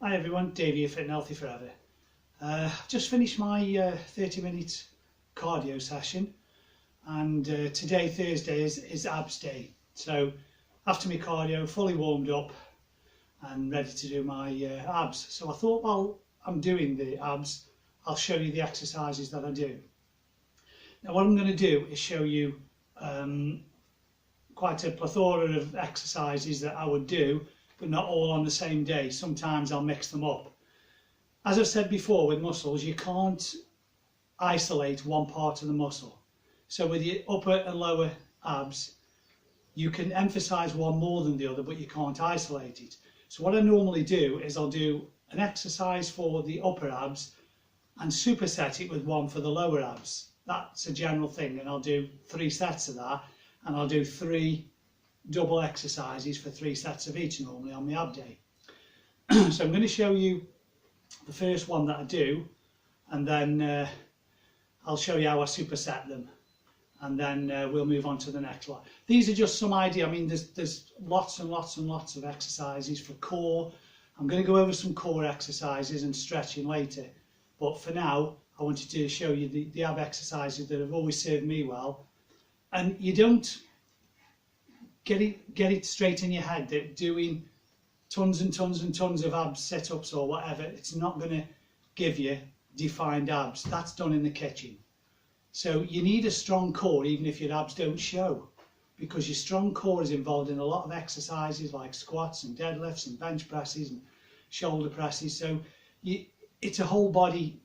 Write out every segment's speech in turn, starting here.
Hi everyone, Dave here, Fit and Healthy Forever. I've just finished my 30-minute cardio session, and today, Thursday, is abs day. So after my cardio, fully warmed up and ready to do my abs. So I thought while I'm doing the abs, I'll show you the exercises that I do. Now what I'm going to do is show you quite a plethora of exercises that I would do, but not all on the same day. Sometimes I'll mix them up. As I've said before, with muscles, you can't isolate one part of the muscle. So with your upper and lower abs, you can emphasize one more than the other, but you can't isolate it. So what I normally do is I'll do an exercise for the upper abs and superset it with one for the lower abs. That's a general thing, and I'll do 3 sets of that, and I'll do 3 double exercises for 3 sets of each normally on the ab day. So I'm going to show you the first one that I do, and then I'll show you how I superset them, and then we'll move on to the next one. These are just some idea. I mean, there's lots and lots and lots of exercises for core. I'm going to go over some core exercises and stretching later, but for now I wanted to show you the ab exercises that have always served me well. And you don't get it straight in your head that doing tons and tons and tons of abs sit-ups or whatever, it's not going to give you defined abs. That's done in the kitchen. So you need a strong core even if your abs don't show, because your strong core is involved in a lot of exercises like squats and deadlifts and bench presses and shoulder presses. So it's a whole body.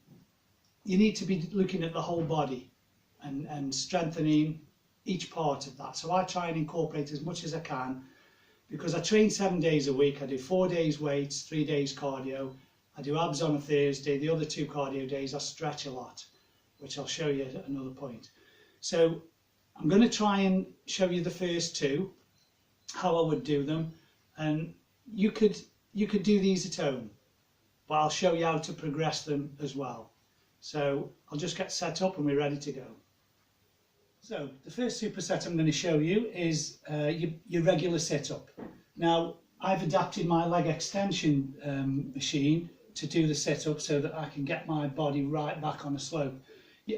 You need to be looking at the whole body and strengthening each part of that. So I try and incorporate as much as I can, because I train 7 days a week. I do 4 days weights, 3 days cardio. I do abs on a Thursday. The other 2 cardio days I stretch a lot, which I'll show you at another point. So I'm going to try and show you the first 2, how I would do them, and you could do these at home, but I'll show you how to progress them as well. So I'll just get set up and we're ready to go. So the first superset I'm going to show you is your regular sit-up. Now I've adapted my leg extension machine to do the sit-up so that I can get my body right back on a slope.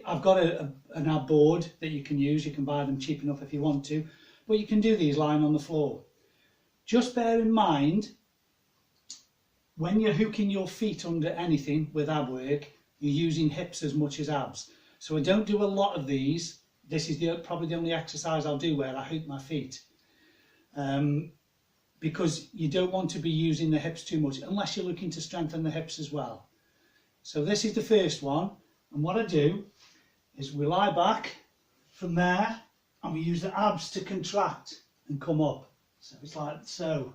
I've got an ab board that you can use. You can buy them cheap enough if you want to, but you can do these lying on the floor. Just bear in mind, when you're hooking your feet under anything with ab work, you're using hips as much as abs. So I don't do a lot of these. This is probably the only exercise I'll do where I hook my feet, because you don't want to be using the hips too much unless you're looking to strengthen the hips as well. So this is the first one, and what I do is we lie back from there and we use the abs to contract and come up. So it's like so.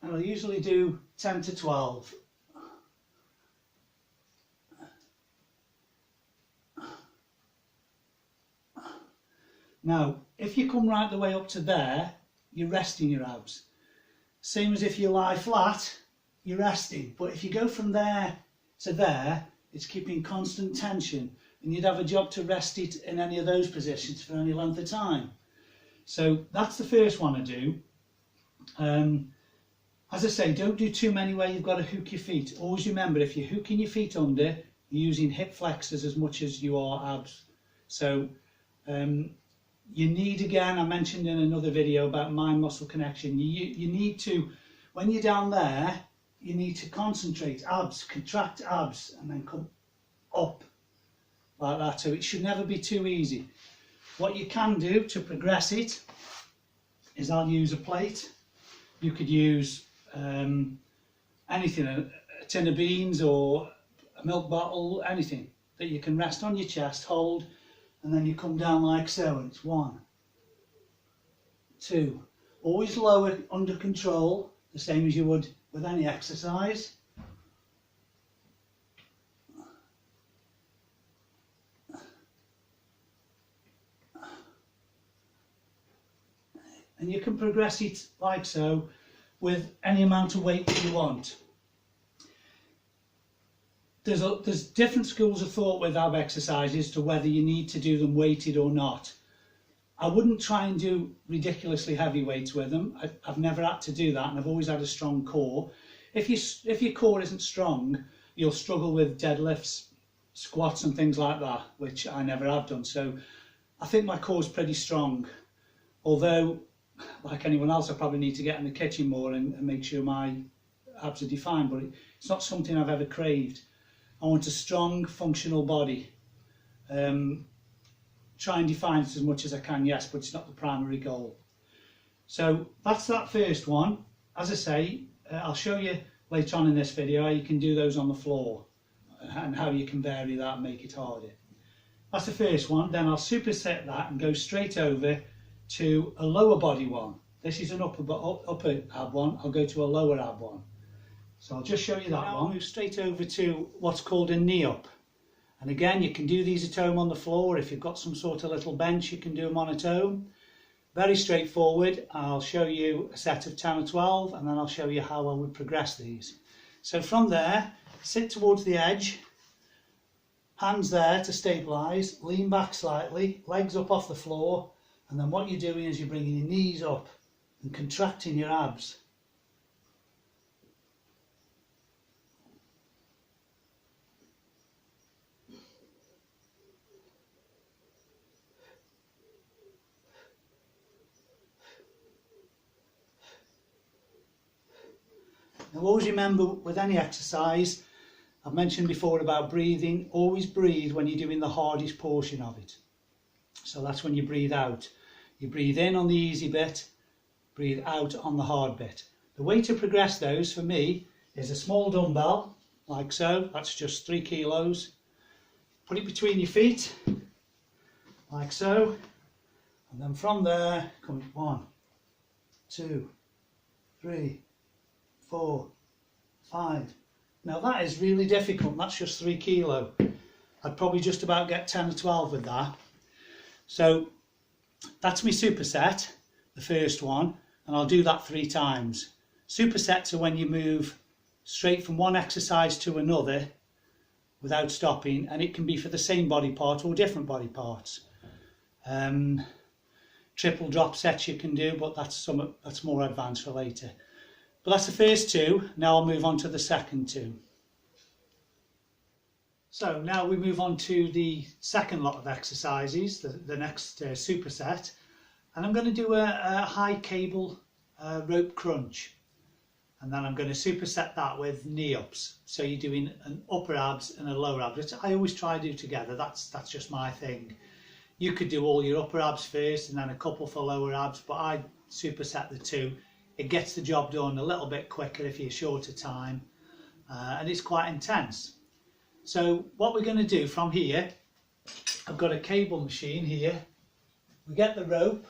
And I'll usually do 10 to 12. Now, if you come right the way up to there, you're resting your abs. Same as if you lie flat, you're resting. But if you go from there to there, it's keeping constant tension, and you'd have a job to rest it in any of those positions for any length of time. So that's the first one I do. As I say, don't do too many where you've got to hook your feet. Always remember, if you're hooking your feet under, you're using hip flexors as much as you are abs. So you need, again, I mentioned in another video about mind-muscle connection, you need to, when you're down there, you need to concentrate, abs, contract abs, and then come up like that. So it should never be too easy. What you can do to progress it is I'll use a plate. You could use anything, a tin of beans or a milk bottle, anything that you can rest on your chest, hold, and then you come down like so, and it's 1, 2. Always lower under control, the same as you would with any exercise. And you can progress it like so with any amount of weight that you want. there's different schools of thought with ab exercises to whether you need to do them weighted or not. I wouldn't try and do ridiculously heavy weights with them. I've never had to do that, and I've always had a strong core. If your core isn't strong, you'll struggle with deadlifts, squats and things like that, which I never have done. So I think my core's pretty strong, although like anyone else I probably need to get in the kitchen more and make sure my abs are defined, but it's not something I've ever craved. I want a strong functional body. Try and define it as much as I can, yes, but it's not the primary goal. So that's that first one. As I say, I'll show you later on in this video how you can do those on the floor and how you can vary that and make it harder. That's the first one. Then I'll superset that and go straight over to a lower body one. This is an upper ab one. I'll go to a lower ab one. So I'll just show you that one. I'll move straight over to what's called a knee up. And again, you can do these at home on the floor. If you've got some sort of little bench, you can do them on at home. Very straightforward. I'll show you a set of 10 or 12, and then I'll show you how I would progress these. So from there, sit towards the edge, hands there to stabilise, lean back slightly, legs up off the floor, and then what you're doing is you're bringing your knees up and contracting your abs. Now always remember with any exercise, I've mentioned before about breathing, always breathe when you're doing the hardest portion of it. So that's when you breathe out. You breathe in on the easy bit, breathe out on the hard bit. The way to progress those for me is a small dumbbell, like so, that's just 3 kilos. Put it between your feet, like so, and then from there, come 1, 2, 3, 4, 5. Now that is really difficult, that's just 3 kilo. I'd probably just about get 10 or 12 with that. So that's my superset, the first one, and I'll do that 3 times. Supersets are when you move straight from one exercise to another without stopping, and it can be for the same body part or different body parts. Triple drop sets you can do, but that's more advanced for later. But that's the first 2. Now I'll move on to the second 2. So now we move on to the second lot of exercises, the next superset. And I'm going to do a high cable rope crunch. And then I'm going to superset that with knee ups. So you're doing an upper abs and a lower abs, which I always try to do together. That's just my thing. You could do all your upper abs first and then a couple for lower abs, but I superset the 2. It gets the job done a little bit quicker if you're short of time, and it's quite intense. So what we're going to do from here, I've got a cable machine here. We get the rope,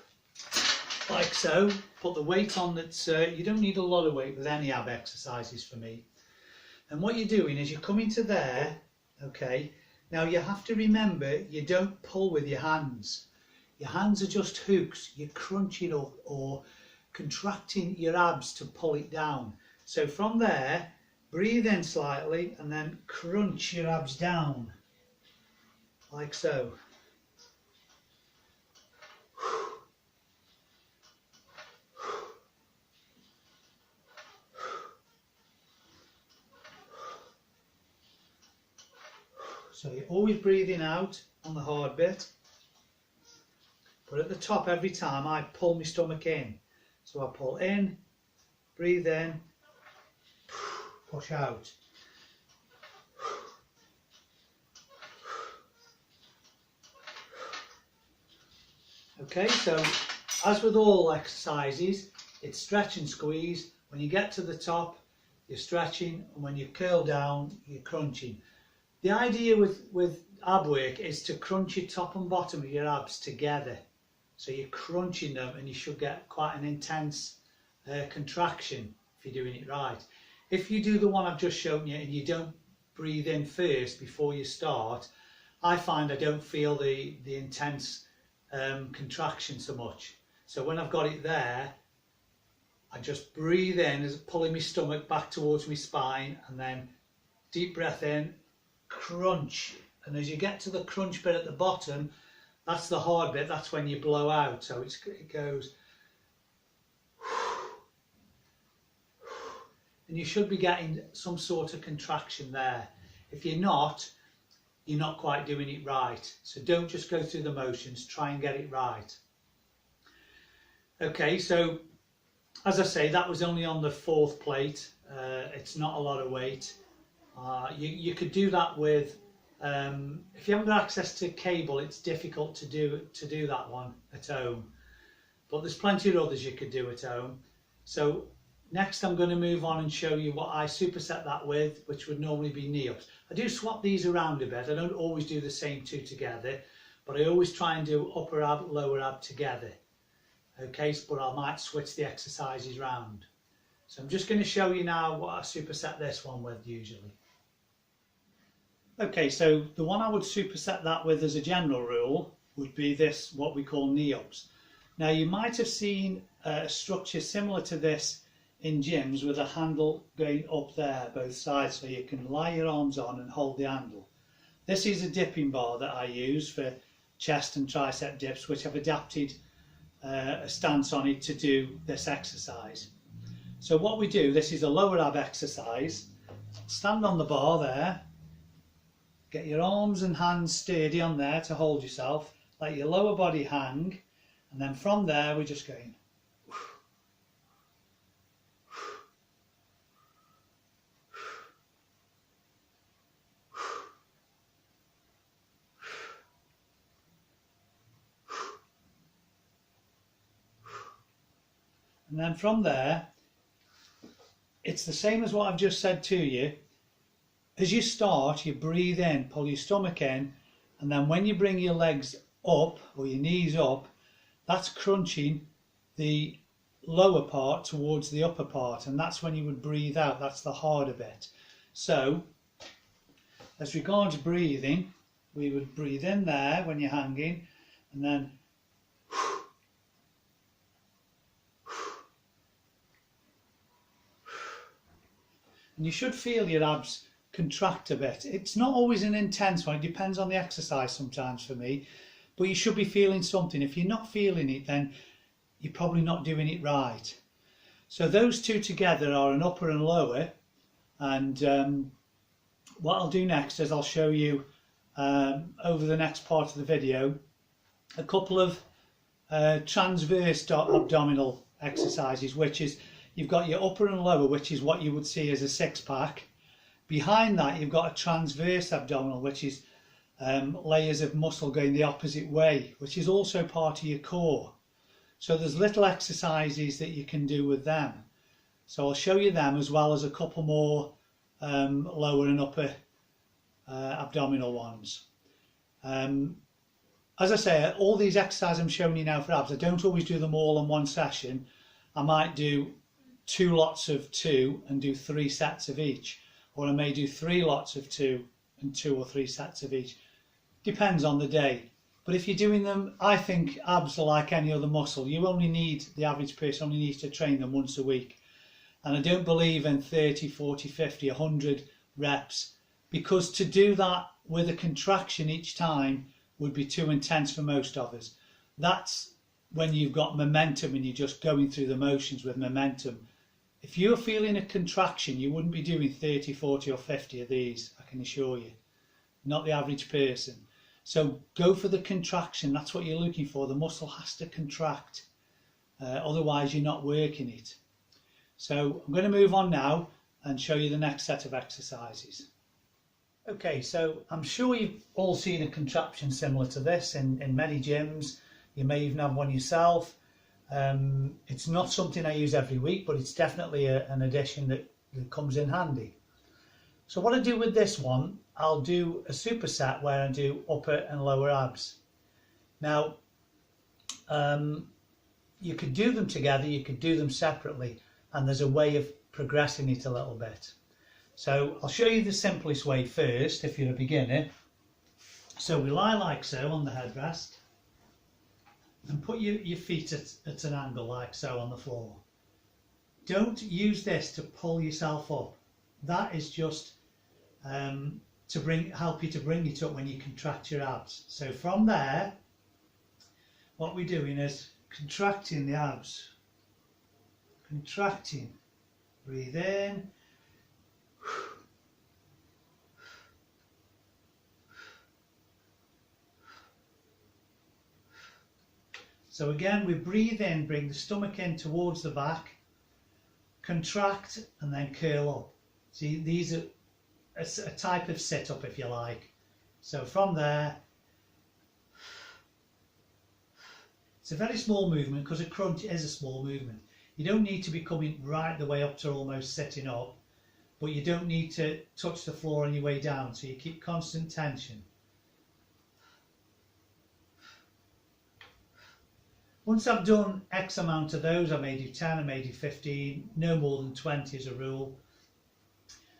like so, put the weight on that's, you don't need a lot of weight with any ab exercises for me. And what you're doing is you're coming to there, okay, now you have to remember you don't pull with your hands. Your hands are just hooks, you're crunching or contracting your abs to pull it down. So from there, breathe in slightly and then crunch your abs down, like so. So you're always breathing out on the hard bit, but at the top every time I pull my stomach in. So I pull in, breathe in, push out. Okay, so as with all exercises, it's stretch and squeeze. When you get to the top, you're stretching, and when you curl down, you're crunching. The idea with ab work is to crunch your top and bottom of your abs together. So you're crunching them and you should get quite an intense contraction if you're doing it right. If you do the one I've just shown you and you don't breathe in first before you start, I find I don't feel the intense contraction so much. So when I've got it there, I just breathe in as pulling my stomach back towards my spine, and then deep breath in crunch, and as you get to the crunch bit at the bottom, that's the hard bit, that's when you blow out. So it goes, and you should be getting some sort of contraction there. If you're not quite doing it right. So don't just go through the motions, try and get it right. Okay, so as I say, that was only on the 4th plate. It's not a lot of weight. You could do that with, if you haven't got access to cable, it's difficult to do that one at home. But there's plenty of others you could do at home. So next I'm going to move on and show you what I superset that with, which would normally be knee-ups. I do swap these around a bit. I don't always do the same two together, but I always try and do upper ab, lower ab together. Okay, but I might switch the exercises round. So I'm just going to show you now what I superset this one with usually. Okay, so the one I would superset that with as a general rule would be this, what we call knee-ups. Now you might have seen a structure similar to this in gyms with a handle going up there both sides, so you can lie your arms on and hold the handle. This is a dipping bar that I use for chest and tricep dips, which I've adapted a stance on it to do this exercise. So what we do, this is a lower ab exercise. Stand on the bar there, get your arms and hands sturdy on there to hold yourself, let your lower body hang, and then from there we're just going. And then from there, it's the same as what I've just said to you. As you start, you breathe in, pull your stomach in, and then when you bring your legs up, or your knees up, that's crunching the lower part towards the upper part, and that's when you would breathe out. That's the harder bit. So, as regards breathing, we would breathe in there when you're hanging, and then and you should feel your abs contract a bit. It's not always an intense one, it depends on the exercise sometimes for me, but you should be feeling something. If you're not feeling it, then you're probably not doing it right. So those two together are an upper and lower, and what I'll do next is I'll show you over the next part of the video a couple of transverse abdominal exercises, which is you've got your upper and lower, which is what you would see as a six-pack. Behind that, you've got a transverse abdominal, which is layers of muscle going the opposite way, which is also part of your core. So there's little exercises that you can do with them. So I'll show you them as well as a couple more lower and upper abdominal ones. As I say, all these exercises I'm showing you now for abs, I don't always do them all in one session. I might do 2 lots of 2 and do 3 sets of each, or I may do 3 lots of 2 and 2 or 3 sets of each. Depends on the day. But if you're doing them, I think abs are like any other muscle. The average person only needs to train them once a week. And I don't believe in 30, 40, 50, 100 reps, because to do that with a contraction each time would be too intense for most of us. That's when you've got momentum and you're just going through the motions with momentum. If you're feeling a contraction, you wouldn't be doing 30, 40 or 50 of these, I can assure you. Not the average person. So go for the contraction, that's what you're looking for. The muscle has to contract, otherwise you're not working it. So I'm going to move on now and show you the next set of exercises. Okay, so I'm sure you've all seen a contraption similar to this in many gyms. You may even have one yourself. It's not something I use every week, but it's definitely an addition that comes in handy. So what I do with this one, I'll do a superset where I do upper and lower abs. Now, you could do them together, you could do them separately, and there's a way of progressing it a little bit. So I'll show you the simplest way first if you're a beginner. So we lie like so on the headrest and put your feet at an angle like so on the floor. Don't use this to pull yourself up. That is just to help you to bring it up when you contract your abs. So from there, what we're doing is contracting the abs. Contracting. Breathe in. So again, we breathe in, bring the stomach in towards the back, contract, and then curl up. See, these are a type of sit-up, if you like. So from there, it's a very small movement because a crunch is a small movement. You don't need to be coming right the way up to almost sitting up, but you don't need to touch the floor on your way down, so you keep constant tension. Once I've done X amount of those, I may do 10, I may do 15, no more than 20 as a rule.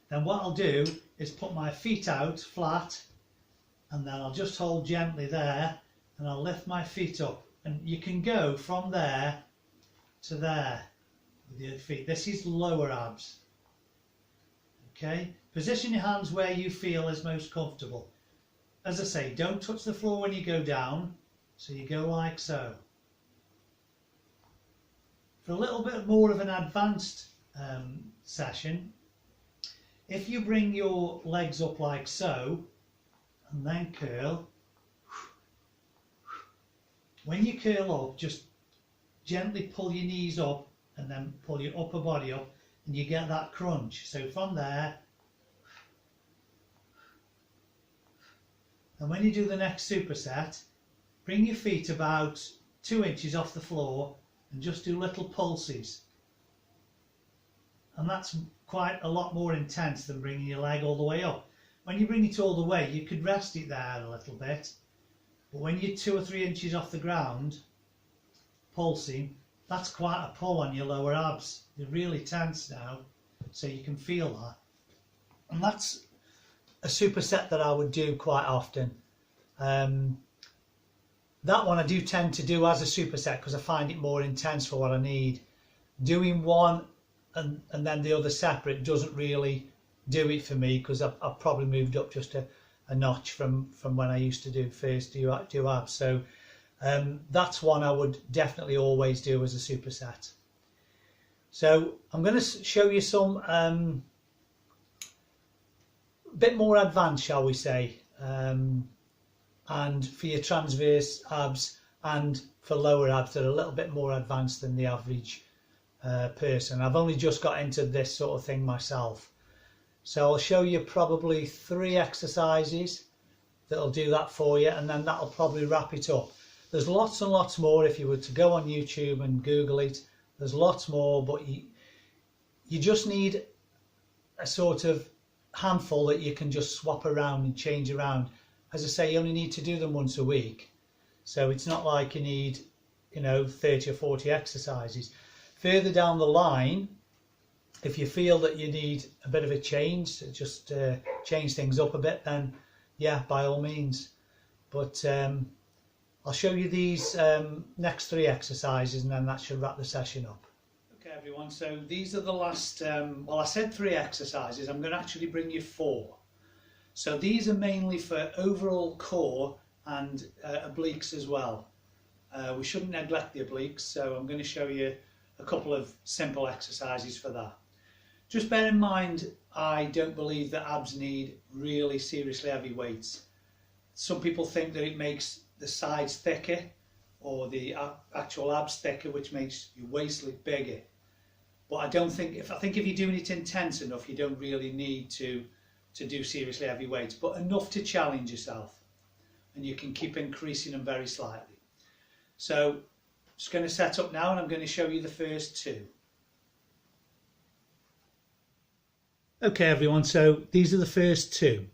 Then what I'll do is put my feet out flat, and then I'll just hold gently there, and I'll lift my feet up. And you can go from there to there with your feet. This is lower abs. Okay, position your hands where you feel is most comfortable. As I say, don't touch the floor when you go down, so you go like so. For a little bit more of an advanced session, if you bring your legs up like so and then curl, when you curl up, just gently pull your knees up and then pull your upper body up, and you get that crunch. So from there, and when you do the next superset, bring your feet about 2 inches off the floor and just do little pulses. And that's quite a lot more intense than bringing your leg all the way up. When you bring it all the way, you could rest it there a little bit, but when you're 2 or 3 inches off the ground, pulsing, that's quite a pull on your lower abs. They're really tense now, so you can feel that. And that's a superset that I would do quite often. That one I do tend to do as a superset because I find it more intense for what I need. Doing one and then the other separate doesn't really do it for me, because I've probably moved up just a notch from when I used to do abs. So that's one I would definitely always do as a superset. So I'm going to show you some bit more advanced, shall we say, and for your transverse abs and for lower abs that are a little bit more advanced than the average person. I've only just got into this sort of thing myself. So I'll show you probably 3 exercises that'll do that for you, and then that'll probably wrap it up. There's lots and lots more. If you were to go on YouTube and Google it, there's lots more, but you just need a sort of handful that you can just swap around and change around. As I say, you only need to do them once a week, so it's not like you need, 30 or 40 exercises. Further down the line, if you feel that you need a bit of a change, just change things up a bit, then yeah, by all means. But I'll show you these next 3 exercises, and then that should wrap the session up. Okay everyone, so these are the last, well, I said 3 exercises, I'm going to actually bring you 4. So these are mainly for overall core and obliques as well. We shouldn't neglect the obliques, so I'm going to show you a couple of simple exercises for that. Just bear in mind, I don't believe that abs need really seriously heavy weights. Some people think that it makes the sides thicker or the actual abs thicker, which makes your waist look bigger. But I think if you're doing it intense enough, you don't really need to do seriously heavy weights, but enough to challenge yourself, and you can keep increasing them very slightly. So I'm just going to set up now, and I'm going to show you the first 2. Okay everyone, so these are the first 2.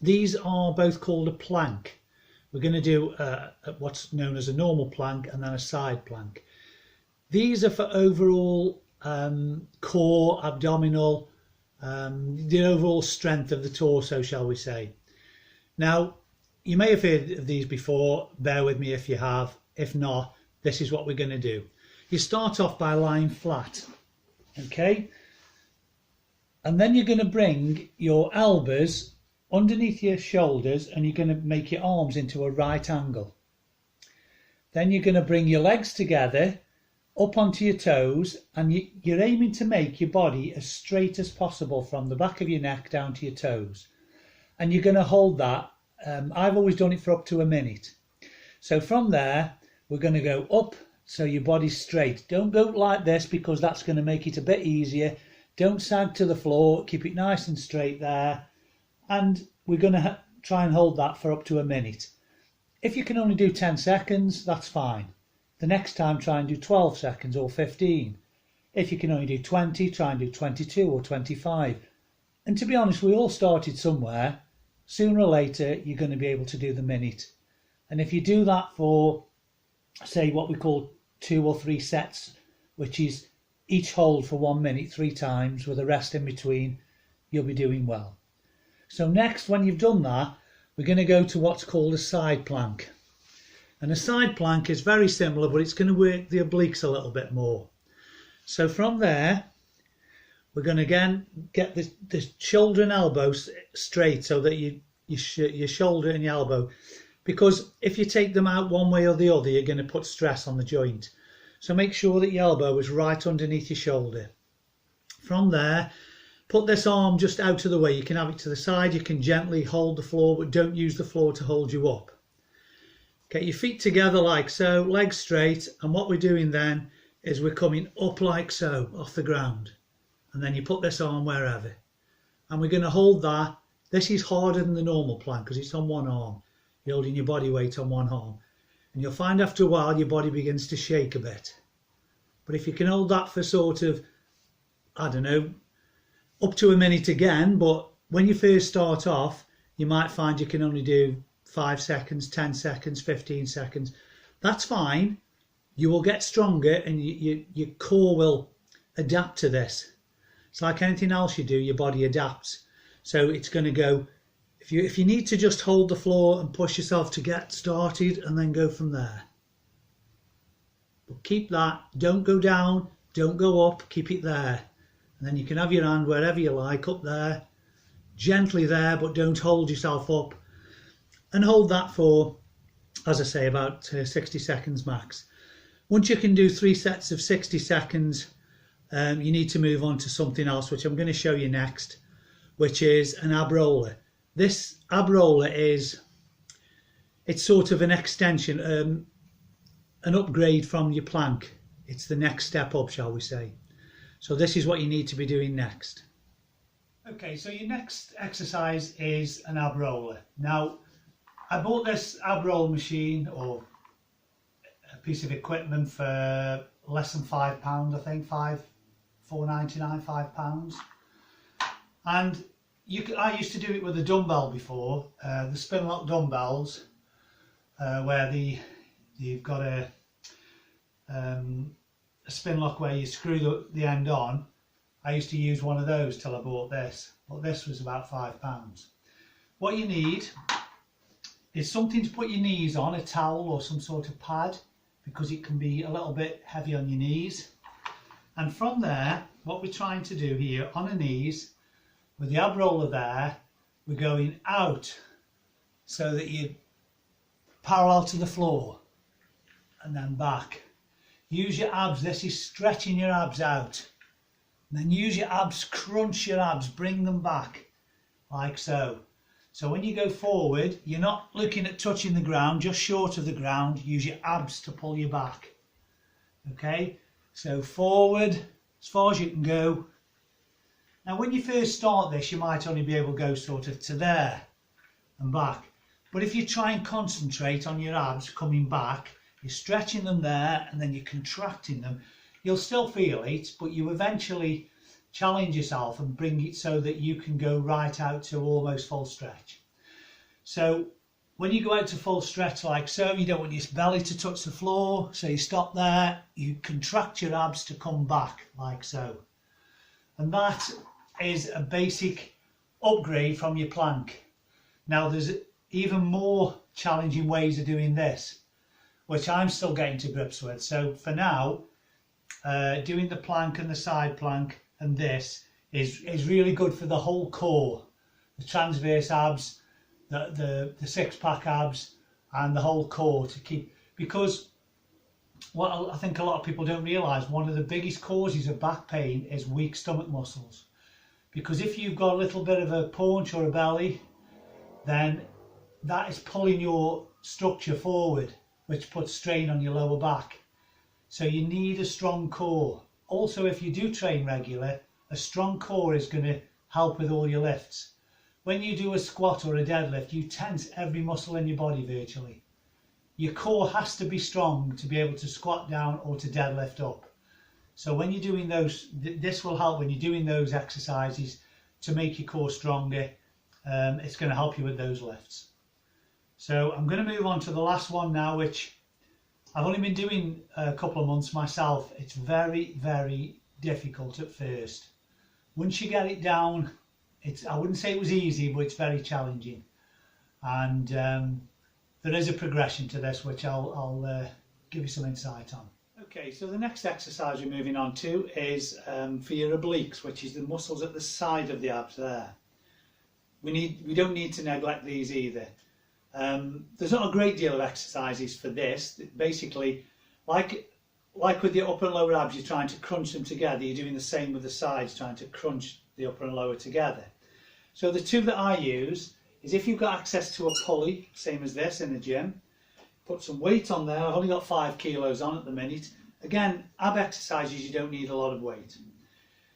These are both called a plank. We're going to do what's known as a normal plank and then a side plank. These are for overall core, abdominal, the overall strength of the torso, shall we say. Now, you may have heard of these before, bear with me if you have. If not, this is what we're going to do. You start off by lying flat, okay? And then you're going to bring your elbows underneath your shoulders, and you're going to make your arms into a right angle. Then you're going to bring your legs together up onto your toes, and you're aiming to make your body as straight as possible from the back of your neck down to your toes. And you're going to hold that. I've always done it for up to a minute. So from there, we're going to go up so your body's straight. Don't go like this because that's going to make it a bit easier. Don't sag to the floor. Keep it nice and straight there. And we're going to try and hold that for up to a minute. If you can only do 10 seconds, that's fine. The next time, try and do 12 seconds or 15. If you can only do 20, try and do 22 or 25. And to be honest, we all started somewhere. Sooner or later, you're going to be able to do the minute. And if you do that for, say, what we call 2 or 3 sets, which is each hold for 1 minute 3 times with a rest in between, you'll be doing well. So next, when you've done that, we're going to go to what's called a side plank. And a side plank is very similar, but it's going to work the obliques a little bit more. So from there, we're going to again get the shoulder and elbow straight so that your shoulder and your elbow, because if you take them out one way or the other, you're going to put stress on the joint. So make sure that your elbow is right underneath your shoulder. From there, put this arm just out of the way. You can have it to the side, you can gently hold the floor, but don't use the floor to hold you up. Get your feet together like so, legs straight, and what we're doing then is we're coming up like so, off the ground. And then you put this arm wherever. And we're going to hold that. This is harder than the normal plank because it's on one arm. You're holding your body weight on one arm. And you'll find after a while your body begins to shake a bit. But if you can hold that for sort of, I don't know, up to a minute again, but when you first start off, you might find you can only do 5 seconds, 10 seconds, 15 seconds. That's fine. You will get stronger and your core will adapt to this. It's like anything else you do, your body adapts. So it's going to go, if you need to just hold the floor and push yourself to get started and then go from there. But keep that, don't go down, don't go up, keep it there. And then you can have your hand wherever you like, up there, gently there, but don't hold yourself up. And hold that for, as I say, about 60 seconds max. Once you can do 3 sets of 60 seconds, you need to move on to something else, which I'm going to show you next, which is an ab roller. This ab roller it's sort of an extension, an upgrade from your plank. It's the next step up, shall we say. So this is what you need to be doing next. Okay, so your next exercise is an ab roller. Now, I bought this ab roll machine or a piece of equipment for less than £5, I think, £4.99, £5. And I used to do it with a dumbbell before, the spin lock dumbbells, where you've got a spin lock where you screw the end on. I used to use one of those till I bought this, but this was about £5. What you need is something to put your knees on, a towel or some sort of pad, because it can be a little bit heavy on your knees. And from there, what we're trying to do here on the knees, with the ab roller there, we're going out so that you're parallel to the floor and then back. Use your abs, this is stretching your abs out. And then use your abs, crunch your abs, bring them back like so. So when you go forward, you're not looking at touching the ground, just short of the ground. Use your abs to pull you back. Okay, so forward as far as you can go. Now when you first start this, you might only be able to go sort of to there and back. But if you try and concentrate on your abs coming back, you're stretching them there and then you're contracting them. You'll still feel it, but you eventually challenge yourself and bring it so that you can go right out to almost full stretch. So when you go out to full stretch like so, you don't want your belly to touch the floor, so you stop there, you contract your abs to come back like so. And that is a basic upgrade from your plank. Now there's even more challenging ways of doing this, which I'm still getting to grips with. So for now, doing the plank and the side plank and this is really good for the whole core, the transverse abs, the six-pack abs, and the whole core to keep, because what I think a lot of people don't realise, one of the biggest causes of back pain is weak stomach muscles. Because if you've got a little bit of a paunch or a belly, then that is pulling your structure forward, which puts strain on your lower back. So you need a strong core. Also, if you do train regular, a strong core is going to help with all your lifts. When you do a squat or a deadlift, you tense every muscle in your body virtually. Your core has to be strong to be able to squat down or to deadlift up. So when you're doing those, this will help when you're doing those exercises to make your core stronger. It's going to help you with those lifts. So I'm going to move on to the last one now, which I've only been doing a couple of months myself. It's very, very difficult at first. Once you get it down, I wouldn't say it was easy, but it's very challenging. And there is a progression to this, which I'll give you some insight on. Okay, so the next exercise we're moving on to is for your obliques, which is the muscles at the side of the abs there. We don't need to neglect these either. There's not a great deal of exercises for this. Basically, like with your upper and lower abs, you're trying to crunch them together. You're doing the same with the sides, trying to crunch the upper and lower together. So the two that I use is if you've got access to a pulley, same as this in the gym, put some weight on there. I've only got 5 kilos on at the minute. Again, ab exercises, you don't need a lot of weight.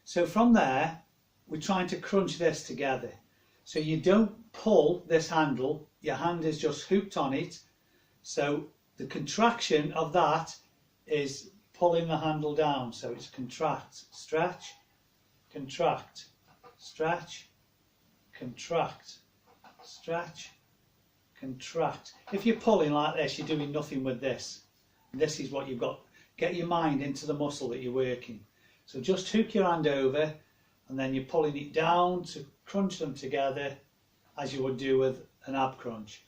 So from there, we're trying to crunch this together. So you don't pull this handle, your hand is just hooked on it. So the contraction of that is pulling the handle down. So it's contract, stretch, contract, stretch, contract, stretch, contract. If you're pulling like this, you're doing nothing with this. This is what you've got. Get your mind into the muscle that you're working. So just hook your hand over and then you're pulling it down to crunch them together as you would do with an ab crunch.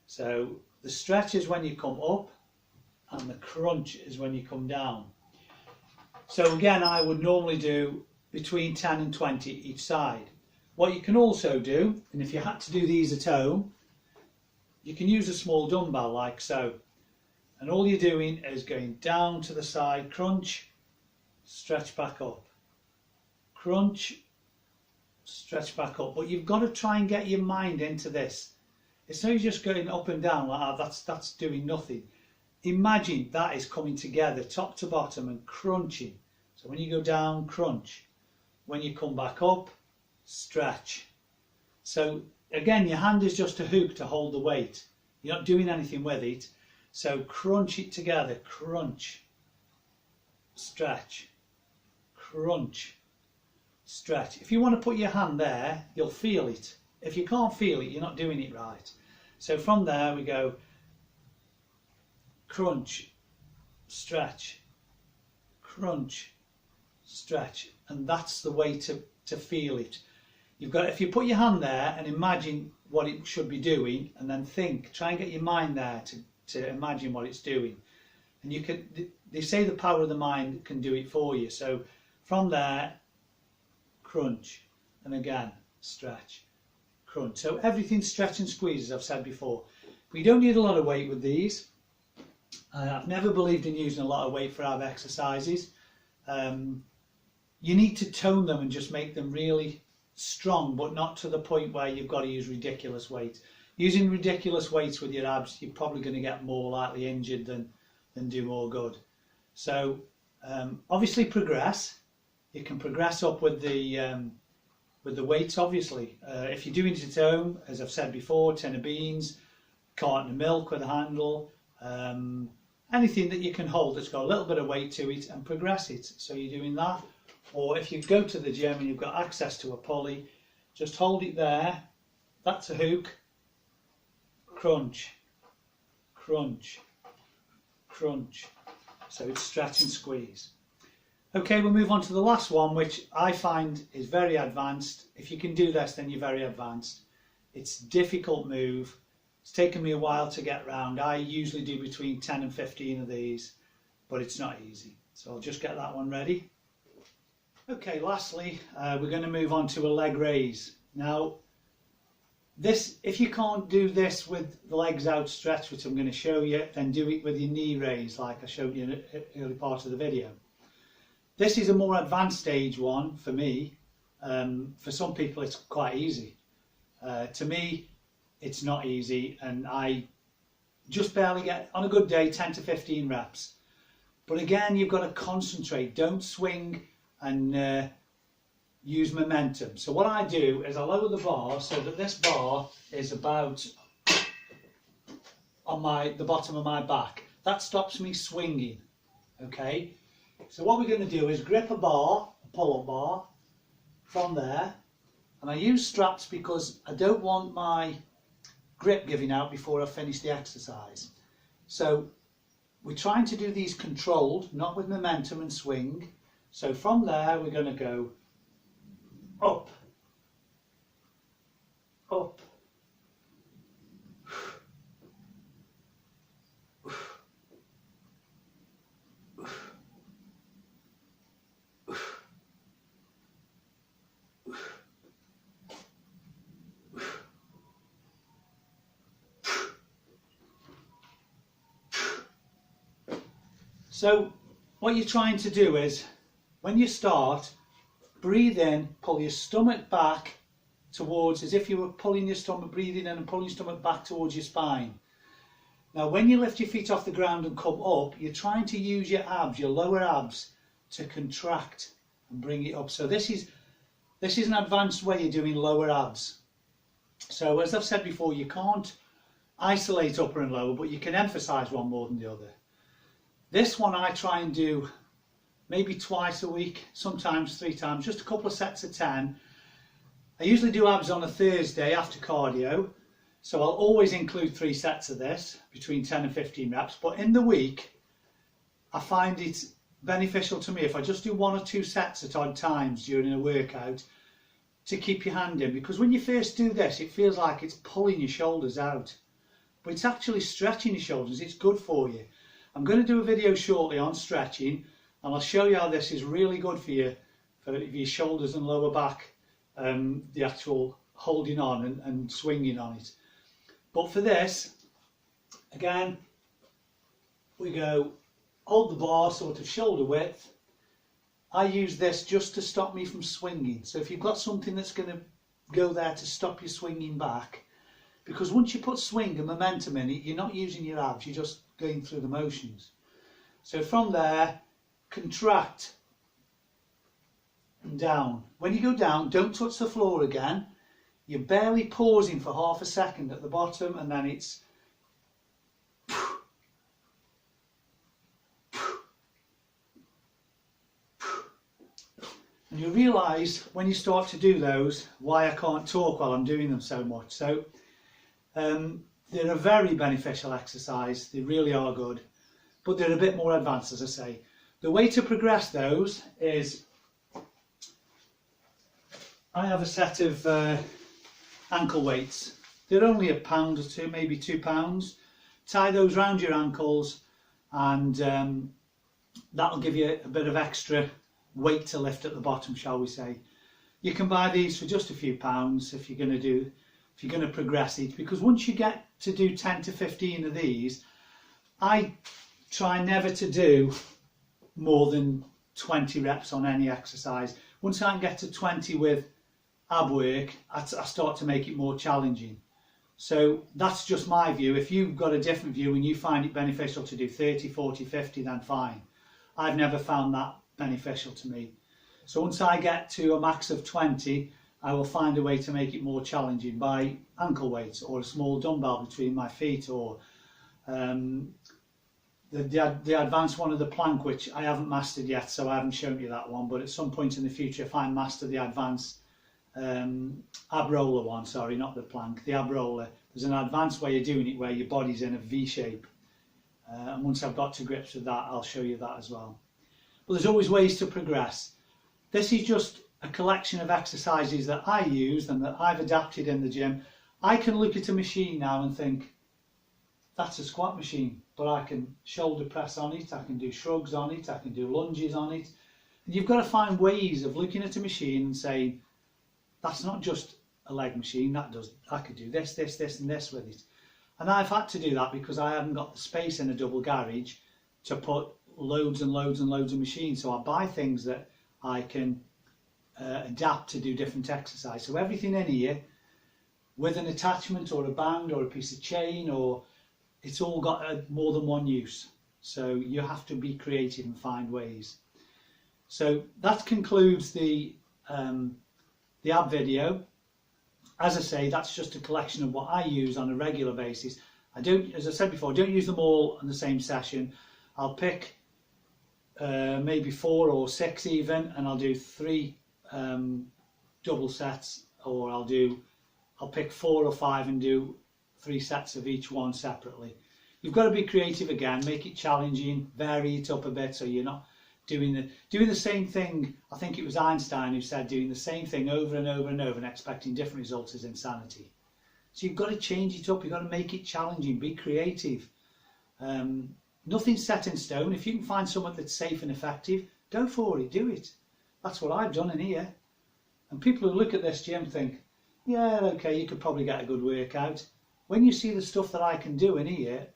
So the stretch is when you come up and the crunch is when you come down. So again, I would normally do between 10 and 20 each side. What you can also do, and if you had to do these at home, you can use a small dumbbell like so. And all you're doing is going down to the side, crunch, stretch back up. Crunch, stretch back up. But you've got to try and get your mind into this. It's not just going up and down like that, that's doing nothing. Imagine that is coming together top to bottom and crunching. So when you go down, crunch. When you come back up, stretch. So again, your hand is just a hook to hold the weight. You're not doing anything with it. So crunch it together, crunch, stretch, crunch, stretch. If you want to put your hand there, you'll feel it. If you can't feel it, you're not doing it right. So from there we go crunch, stretch, crunch, stretch. And that's the way to feel it. If you put your hand there and imagine what it should be doing, and then try and get your mind there to imagine what it's doing. And they say the power of the mind can do it for you. So from there, crunch, and again, stretch, crunch. So everything stretch and squeeze, as I've said before. But you don't need a lot of weight with these. I've never believed in using a lot of weight for ab exercises. You need to tone them and just make them really strong, but not to the point where you've got to use ridiculous weight. Using ridiculous weights with your abs, you're probably going to get more likely injured than do more good. So obviously progress. You can progress up with the weights, obviously. If you're doing it at home, as I've said before, tin of beans, carton of milk with a handle, anything that you can hold that's got a little bit of weight to it, and progress it. So you're doing that. Or if you go to the gym and you've got access to a pulley, just hold it there. That's a hook. Crunch, crunch, crunch. So it's stretch and squeeze. Okay, we'll move on to the last one, which I find is very advanced. If you can do this, then you're very advanced. It's a difficult move. It's taken me a while to get round. I usually do between 10 and 15 of these, but it's not easy. So I'll just get that one ready. Okay, lastly, we're going to move on to a leg raise. Now, This, if you can't do this with the legs outstretched, which I'm going to show you, then do it with your knee raised like I showed you in the early part of the video. This is a more advanced stage one for me. For some people it's quite easy. To me it's not easy, and I just barely get, on a good day, 10 to 15 reps. But again, you've got to concentrate, don't swing and use momentum. So what I do is I lower the bar so that this bar is about on the bottom of my back. That stops me swinging, okay? So what we're going to do is grip a bar, a pull-up bar, from there, and I use straps because I don't want my grip giving out before I finish the exercise. So we're trying to do these controlled, not with momentum and swing. So from there we're going to go up, up, So what you're trying to do is, when you start, breathe in, pull your stomach back towards, as if you were pulling your stomach, breathing in and pulling your stomach back towards your spine. Now when you lift your feet off the ground and come up, you're trying to use your abs, your lower abs, to contract and bring it up. So this is an advanced way of doing lower abs. So as I've said before, you can't isolate upper and lower, but you can emphasize one more than the other. This one I try and do maybe twice a week, sometimes 3 times, just a couple of sets of 10. I usually do abs on a Thursday after cardio, so I'll always include 3 sets of this, between 10 and 15 reps. But in the week, I find it beneficial to me if I just do 1 or 2 sets at odd times during a workout to keep your hand in, because when you first do this, it feels like it's pulling your shoulders out, but it's actually stretching your shoulders. It's good for you. I'm going to do a video shortly on stretching, and I'll show you how this is really good for you, for your shoulders and lower back, the actual holding on and swinging on it. But for this, again, we go, hold the bar sort of shoulder width. I use this just to stop me from swinging. So if you've got something that's going to go there to stop you swinging back, because once you put swing and momentum in it, you're not using your abs, you're just going through the motions. So from there, contract and down. When you go down, don't touch the floor again. You're barely pausing for half a second at the bottom, and then it's and you realise when you start to do those why I can't talk while I'm doing them so much. So they're a very beneficial exercise, they really are good, but they're a bit more advanced, as I say. The way to progress those is, I have a set of ankle weights. They're only £1 or 2, maybe £2. Tie those round your ankles, and that'll give you a bit of extra weight to lift at the bottom, shall we say. You can buy these for just a few pounds if you're going to progress it, because once you get to do 10 to 15 of these, I try never to do more than 20 reps on any exercise. Once I can get to 20 with ab work, I start to make it more challenging. So that's just my view. If you've got a different view and you find it beneficial to do 30, 40, 50, then fine. I've never found that beneficial to me. So once I get to a max of 20, I will find a way to make it more challenging by ankle weights or a small dumbbell between my feet, or the advanced one of the plank, which I haven't mastered yet, so I haven't shown you that one, but at some point in the future, if I master the advanced ab roller one, sorry, not the plank, the ab roller, there's an advanced way of doing it where your body's in a V shape, and once I've got to grips with that, I'll show you that as well. But there's always ways to progress. This is just a collection of exercises that I use and that I've adapted in the gym. I can look at a machine now and think, that's a squat machine, but I can shoulder press on it, I can do shrugs on it, I can do lunges on it. And you've got to find ways of looking at a machine and saying, that's not just a leg machine that could do this, this, this and this with it. And I've had to do that because I haven't got the space in a double garage to put loads and loads and loads of machines. So I buy things that I can adapt to do different exercise. So everything in here with an attachment or a band or a piece of chain, or it's all got more than one use. So you have to be creative and find ways. So that concludes the ab video. As I say, that's just a collection of what I use on a regular basis. I don't, as I said before, I don't use them all in the same session. I'll pick maybe 4 or 6 even, and I'll do 3 double sets, or I'll pick 4 or 5 and do 3 sets of each one separately. You've got to be creative again, make it challenging, vary it up a bit so you're not doing the same thing. I think it was Einstein who said doing the same thing over and over and over and expecting different results is insanity. So you've got to change it up, you've got to make it challenging, be creative. Nothing's set in stone. If you can find something that's safe and effective, go for it, do it. That's what I've done in here. And people who look at this gym think, yeah, okay, you could probably get a good workout. When you see the stuff that I can do in here,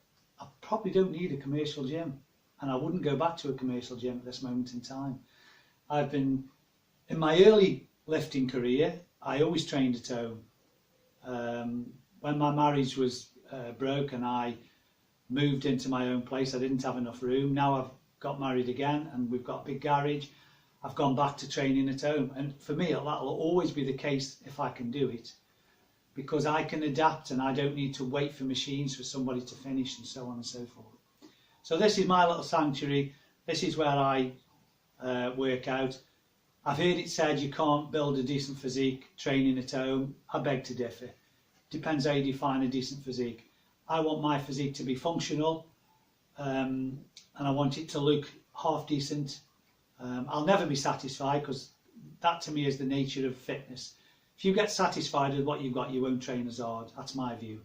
I probably don't need a commercial gym. And I wouldn't go back to a commercial gym at this moment in time. I've been, in my early lifting career, I always trained at home. When my marriage was broke and I moved into my own place, I didn't have enough room. Now I've got married again and we've got a big garage. I've gone back to training at home. And for me, that'll always be the case if I can do it, because I can adapt and I don't need to wait for machines for somebody to finish and so on and so forth. So this is my little sanctuary. This is where I work out. I've heard it said you can't build a decent physique training at home. I beg to differ. Depends how you define a decent physique. I want my physique to be functional, and I want it to look half decent. I'll never be satisfied, because that to me is the nature of fitness. If you get satisfied with what you've got, you won't train as hard. That's my view.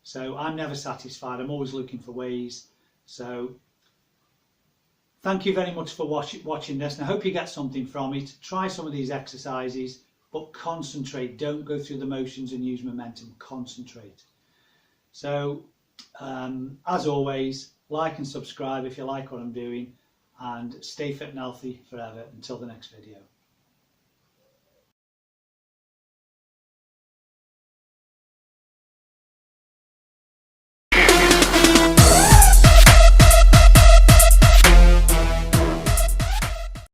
So I'm never satisfied. I'm always looking for ways. So thank you very much for watching this, and I hope you get something from it. Try some of these exercises, but concentrate. Don't go through the motions and use momentum. Concentrate. So as always, like and subscribe if you like what I'm doing, and stay fit and healthy forever until the next video.